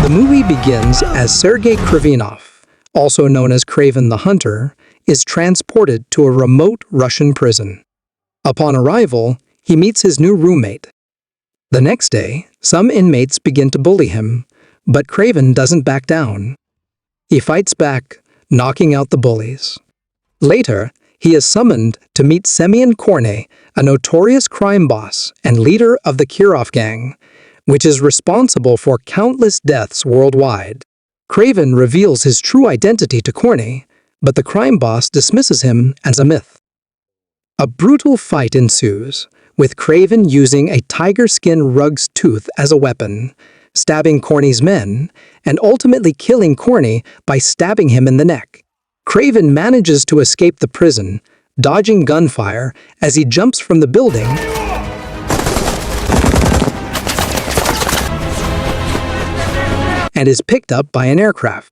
The movie begins as Sergei Kravenov, also known as Kraven the Hunter, is transported to a remote Russian prison. Upon arrival, he meets his new roommate. The next day, some inmates begin to bully him, but Kraven doesn't back down. He fights back, knocking out the bullies. Later, he is summoned to meet Semyon Korney, a notorious crime boss and leader of the Kirov gang, which is responsible for countless deaths worldwide. Kraven reveals his true identity to Korney, but the crime boss dismisses him as a myth. A brutal fight ensues, with Kraven using a tiger skin rug's tooth as a weapon, stabbing Korney's men, and ultimately killing Korney by stabbing him in the neck. Kraven manages to escape the prison, dodging gunfire as he jumps from the building and is picked up by an aircraft.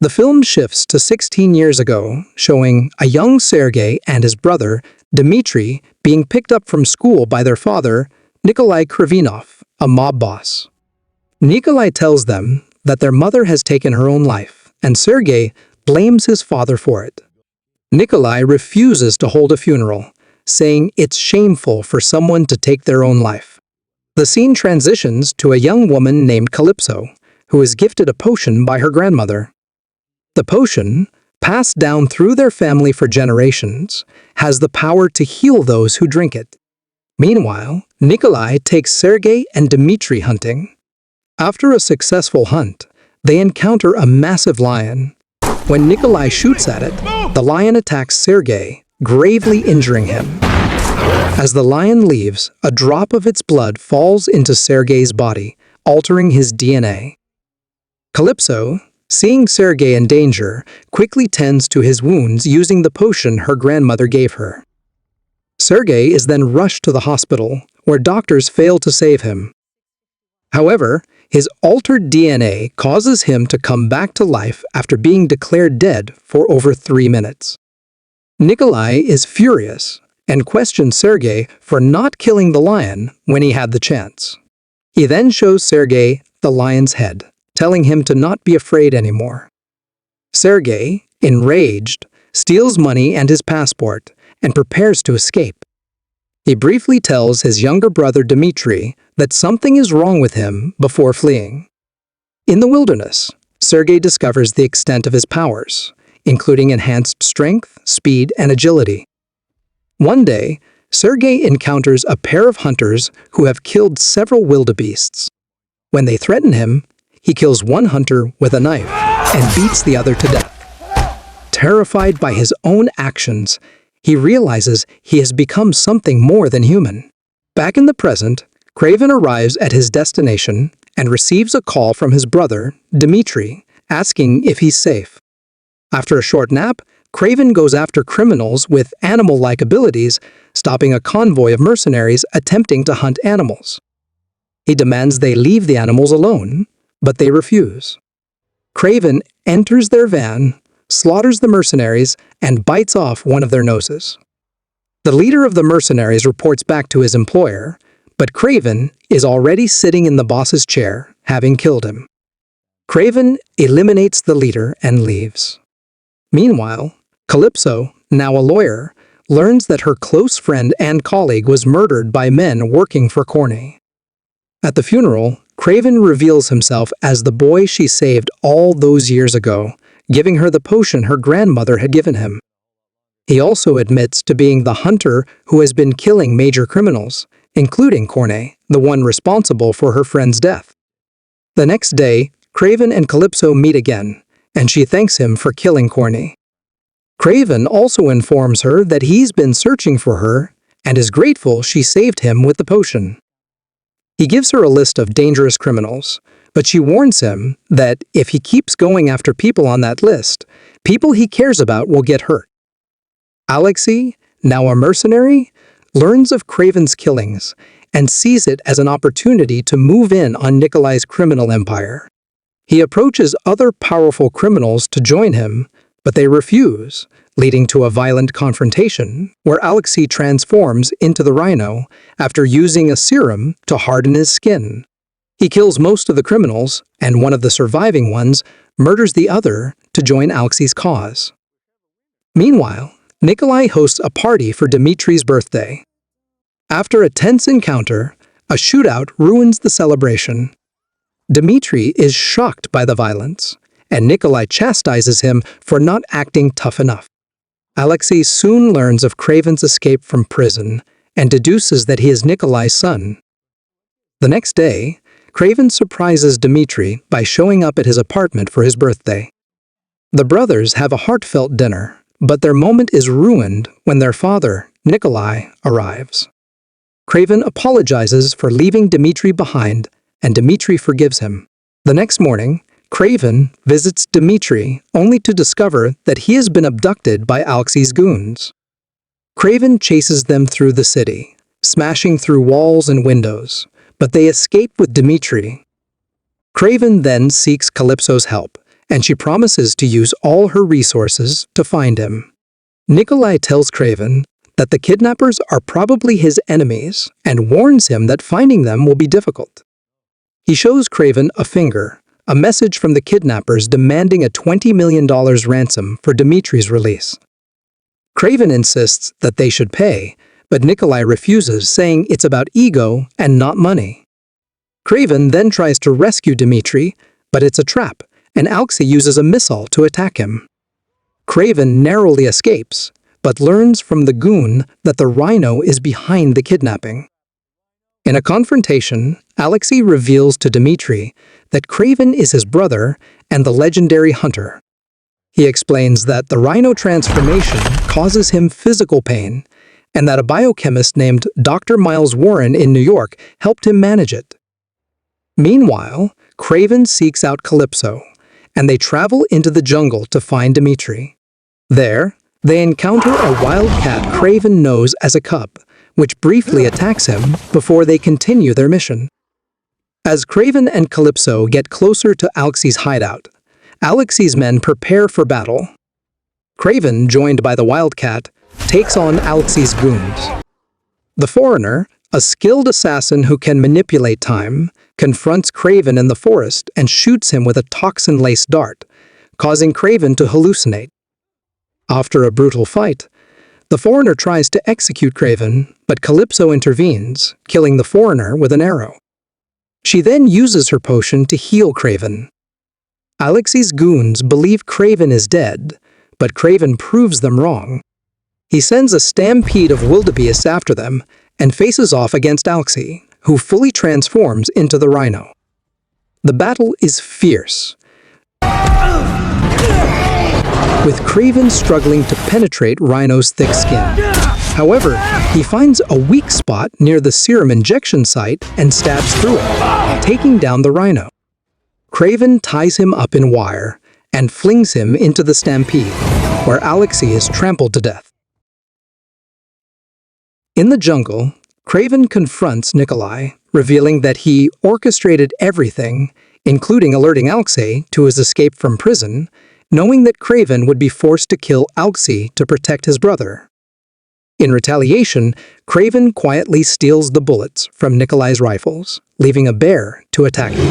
The film shifts to 16 years ago, showing a young Sergei and his brother, Dmitri, being picked up from school by their father, Nikolai Kravenov, a mob boss. Nikolai tells them that their mother has taken her own life, and Sergei blames his father for it. Nikolai refuses to hold a funeral, saying it's shameful for someone to take their own life. The scene transitions to a young woman named Calypso, who is gifted a potion by her grandmother. The potion, passed down through their family for generations, has the power to heal those who drink it. Meanwhile, Nikolai takes Sergei and Dmitri hunting. After a successful hunt, they encounter a massive lion. When Nikolai shoots at it, the lion attacks Sergei, gravely injuring him. As the lion leaves, a drop of its blood falls into Sergei's body, altering his DNA. Calypso, seeing Sergei in danger, quickly tends to his wounds using the potion her grandmother gave her. Sergei is then rushed to the hospital, where doctors fail to save him. However, his altered DNA causes him to come back to life after being declared dead for over 3 minutes. Nikolai is furious and questions Sergei for not killing the lion when he had the chance. He then shows Sergei the lion's head, telling him to not be afraid anymore. Sergei, enraged, steals money and his passport and prepares to escape. He briefly tells his younger brother Dmitri that something is wrong with him before fleeing. In the wilderness, Sergei discovers the extent of his powers, including enhanced strength, speed, and agility. One day, Sergei encounters a pair of hunters who have killed several wildebeests. When they threaten him, he kills one hunter with a knife and beats the other to death. Terrified by his own actions, he realizes he has become something more than human. Back in the present, Kraven arrives at his destination and receives a call from his brother, Dmitri, asking if he's safe. After a short nap, Kraven goes after criminals with animal-like abilities, stopping a convoy of mercenaries attempting to hunt animals. He demands they leave the animals alone, but they refuse. Kraven enters their van, slaughters the mercenaries, and bites off one of their noses. The leader of the mercenaries reports back to his employer, but Kraven is already sitting in the boss's chair, having killed him. Kraven eliminates the leader and leaves. Meanwhile, Calypso, now a lawyer, learns that her close friend and colleague was murdered by men working for Korney. At the funeral, Kraven reveals himself as the boy she saved all those years ago, giving her the potion her grandmother had given him. He also admits to being the hunter who has been killing major criminals, including Korney, the one responsible for her friend's death. The next day, Kraven and Calypso meet again, and she thanks him for killing Korney. Kraven also informs her that he's been searching for her and is grateful she saved him with the potion. He gives her a list of dangerous criminals, but she warns him that if he keeps going after people on that list, people he cares about will get hurt. Aleksei, now a mercenary, learns of Kraven's killings and sees it as an opportunity to move in on Nikolai's criminal empire. He approaches other powerful criminals to join him, but they refuse, leading to a violent confrontation where Aleksei transforms into the Rhino after using a serum to harden his skin. He kills most of the criminals, and one of the surviving ones murders the other to join Aleksei's cause. Meanwhile, Nikolai hosts a party for Dmitri's birthday. After a tense encounter, a shootout ruins the celebration. Dmitri is shocked by the violence, and Nikolai chastises him for not acting tough enough. Aleksei soon learns of Kraven's escape from prison and deduces that he is Nikolai's son. The next day, Kraven surprises Dmitri by showing up at his apartment for his birthday. The brothers have a heartfelt dinner, but their moment is ruined when their father, Nikolai, arrives. Kraven apologizes for leaving Dmitri behind, and Dmitri forgives him. The next morning, Kraven visits Dmitri only to discover that he has been abducted by Aleksei's goons. Kraven chases them through the city, smashing through walls and windows, but they escape with Dmitri. Kraven then seeks Calypso's help, and she promises to use all her resources to find him. Nikolai tells Kraven that the kidnappers are probably his enemies and warns him that finding them will be difficult. He shows Kraven a finger, a message from the kidnappers demanding a $20 million ransom for Dmitri's release. Kraven insists that they should pay, but Nikolai refuses, saying it's about ego and not money. Kraven then tries to rescue Dmitri, but it's a trap, and Aleksei uses a missile to attack him. Kraven narrowly escapes, but learns from the goon that the Rhino is behind the kidnapping. In a confrontation, Aleksei reveals to Dmitri that Kraven is his brother and the legendary hunter. He explains that the Rhino transformation causes him physical pain, and that a biochemist named Dr. Miles Warren in New York helped him manage it. Meanwhile, Kraven seeks out Calypso, and they travel into the jungle to find Dmitri. There, they encounter a wild cat Kraven knows as a cub, which briefly attacks him before they continue their mission. As Kraven and Calypso get closer to Aleksei's hideout, Aleksei's men prepare for battle. Kraven, joined by the wildcat, takes on Aleksei's goons. The foreigner, a skilled assassin who can manipulate time, confronts Kraven in the forest and shoots him with a toxin-laced dart, causing Kraven to hallucinate. After a brutal fight, the foreigner tries to execute Kraven, but Calypso intervenes, killing the foreigner with an arrow. She then uses her potion to heal Kraven. Aleksei's goons believe Kraven is dead, but Kraven proves them wrong. He sends a stampede of wildebeests after them and faces off against Aleksei, who fully transforms into the Rhino. The battle is fierce, with Kraven struggling to penetrate Rhino's thick skin. However, he finds a weak spot near the serum injection site and stabs through it, taking down the Rhino. Kraven ties him up in wire and flings him into the stampede, where Aleksei is trampled to death. In the jungle, Kraven confronts Nikolai, revealing that he orchestrated everything, including alerting Aleksei to his escape from prison, knowing that Kraven would be forced to kill Aleksei to protect his brother. In retaliation, Kraven quietly steals the bullets from Nikolai's rifles, leaving a bear to attack him.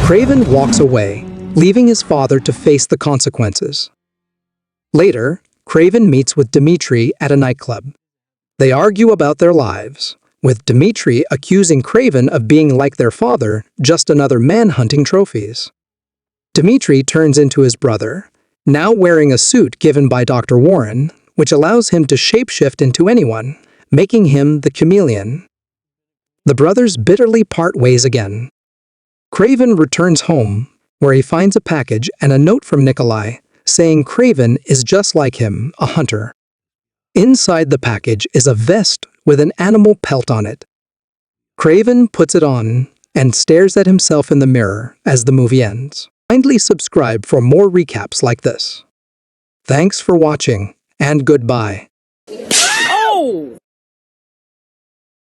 Kraven walks away, leaving his father to face the consequences. Later, Kraven meets with Dmitri at a nightclub. They argue about their lives, with Dmitri accusing Kraven of being like their father, just another man hunting trophies. Dmitri turns into his brother, now wearing a suit given by Dr. Warren, which allows him to shapeshift into anyone, making him the chameleon. The brothers bitterly part ways again. Kraven returns home, where he finds a package and a note from Nikolai, saying Kraven is just like him, a hunter. Inside the package is a vest with an animal pelt on it. Kraven puts it on and stares at himself in the mirror as the movie ends. Kindly subscribe for more recaps like this. Thanks for watching, and goodbye.